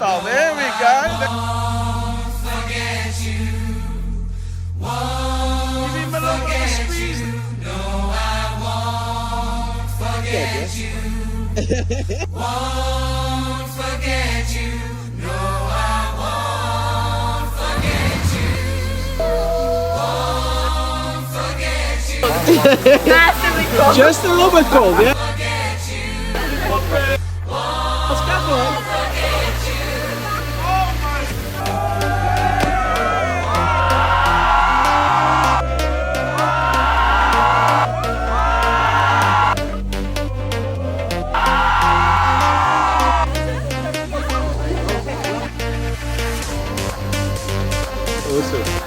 style. There we go. Give him a little squeeze. Won't forget you. No, I won't forget you. Won't forget you. Massively cold. Just a little bit cold, yeah? Forget you. Let's go, boy. Forget you. Awesome.